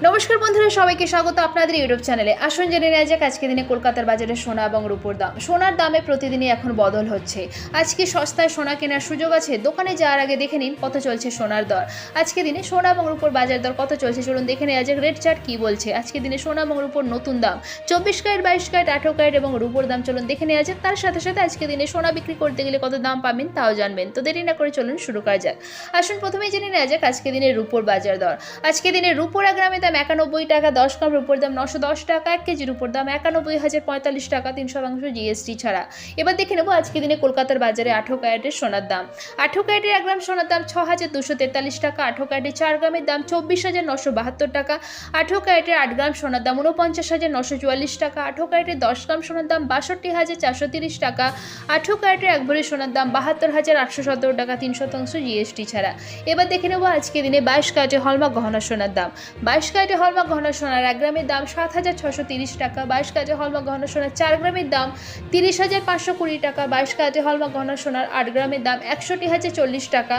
নমস্কার বন্ধুরা, সবাইকে স্বাগত আপনাদের ইউটিউব চ্যানেলে। আসুন জেনে নেওয়া যাক আজকে দিনে কলকাতার বাজারে সোনা এবং রূপোর দাম। সোনার দামে প্রতিদিনই এখন বদল হচ্ছে। আজকে সস্তায় সোনা কেনার সুযোগ আছে। দোকানে যাওয়ার আগে দেখে নিন কত চলছে সোনার দর। আজকে দিনে সোনা এবং রূপোর বাজার দর কত চলছে চলুন দেখে নেওয়া যাক রেট চার্ট কী বলছে। আজকে দিনে সোনা এবং রূপোর নতুন দাম 24 ক্যারেট, 22 ক্যারেট, 18 ক্যারেট এবং রূপোর দাম চলুন দেখে নেওয়া যাক। তার সাথে সাথে আজকে দিনে সোনা বিক্রি করতে গেলে কত দাম পাবেন তাও জানবেন। তো দেরি না করে চলুন শুরু করা যাক। আসুন প্রথমেই জেনে নেওয়া যাক আজকে দিনে রূপোর বাজার দর। আজকে দিনে রূপোর 1 গ্রামের দাম 91 টাকা 10 গ্রাম, রূপোর দাম 910 টাকা, 1 কেজির উপর দাম 91,045 টাকা 3% জিএসটি ছাড়া। এবার দেখে নেব আজকে দিনে কলকাতার বাজারে 18 ক্যারেটের সোনার দাম। 18 ক্যারেটের 1 গ্রাম সোনার দাম 6,243 টাকা, 18 ক্যারেটের 4 গ্রামের দাম 24,972 টাকা, 18 ক্যারেটের 8 গ্রাম সোনার দাম 49,944 টাকা, 18 ক্যারেটের 10 গ্রাম সোনার দাম 62,430 টাকা, 18 ক্যারেটের 1 ভরি সোনার দাম 72,817 টাকা 3% জিএসটি ছাড়া। এবার দেখে নেব আজকে দিনে 22 ক্যারেটের হলমার্ক গহনা সোনার দাম। 22 ক্যারেটের হলমার্ক গহনা সোনার 1 গ্রামের দাম 7,630 টাকা, 22 ক্যারেটের হলমার্ক গহনা সোনার 4 গ্রামের দাম 30,520 টাকা, 22 ক্যারেটের হলমার্ক গহনা সোনার 8 গ্রামের দাম 61,040 টাকা,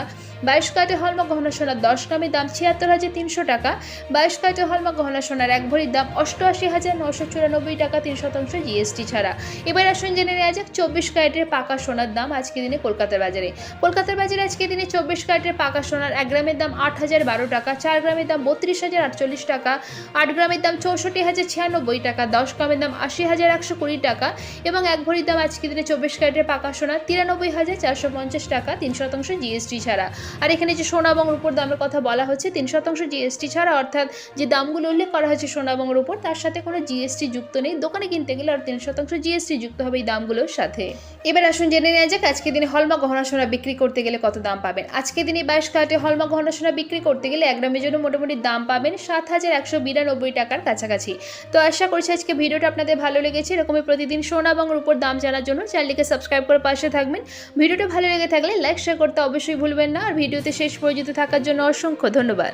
22 ক্যারেটের হলমার্ক গহনা সোনার 10 গ্রামের দাম 76,300 টাকা, 22 ক্যারেটের হলমার্ক গহনা সোনার 1 ভরির দাম 88,994 টাকা 3% জিএসটি ছাড়া। এবার আসুন জেনে নেওয়া যাক 24 ক্যারেটের পাকা সোনার দাম আজকে দিনে কলকাতার বাজারে। কলকাতার বাজারে আজকে দিনে 24 ক্যারেটের পাকা সোনার 1 গ্রামের দাম 8,012 টাকা, 4 গ্রামের দাম 32,048 টাকা, 8 গ্রামের দাম 64,096 টাকা, 10 গ্রামের দাম 80,120 টাকা এবং 1 ভরির দাম আজকে দিনে 24 ক্যারেটের পাকা সোনা 93,450 টাকা 3% জিএসটি ছাড়া। আর এখানে যে সোনা এবং রূপোর দামের কথা বলা হচ্ছে 3% জিএসটি ছাড়া, অর্থাৎ যে দামগুলো উল্লেখ করা হচ্ছে সোনা এবং রূপোর তার সাথে কোনো জিএসটি যুক্ত নেই। দোকানে কিনতে গেলে আর 3% জিএসটি যুক্ত হবে এই দামগুলোর সাথে। এবার আসুন জেনে নেওয়া যাক আজকে দিনে হলমার্ক গহনা সোনা বিক্রি করতে গেলে কত দাম পাবেন। আজকে দিনে 22 ক্যারেটের হলমার্ক গহনা সোনা বিক্রি করতে গেলে 1 গ্রামের জন্য মোটামুটি দাম পাবেন 7,192 টাকার কাছাকাছি। তো আশা করছি আজকে ভিডিওটা আপনাদের ভালো লেগেছে। এরকমই প্রতিদিন সোনা এবং রূপোর দাম জানার জন্য চ্যানেলটিকে সাবস্ক্রাইব করে পাশে থাকবেন। ভিডিওটা ভালো লেগে থাকলে লাইক শেয়ার করতে অবশ্যই ভুলবেন না। আর ভিডিওতে শেষ পর্যন্ত থাকার জন্য অসংখ্য ধন্যবাদ।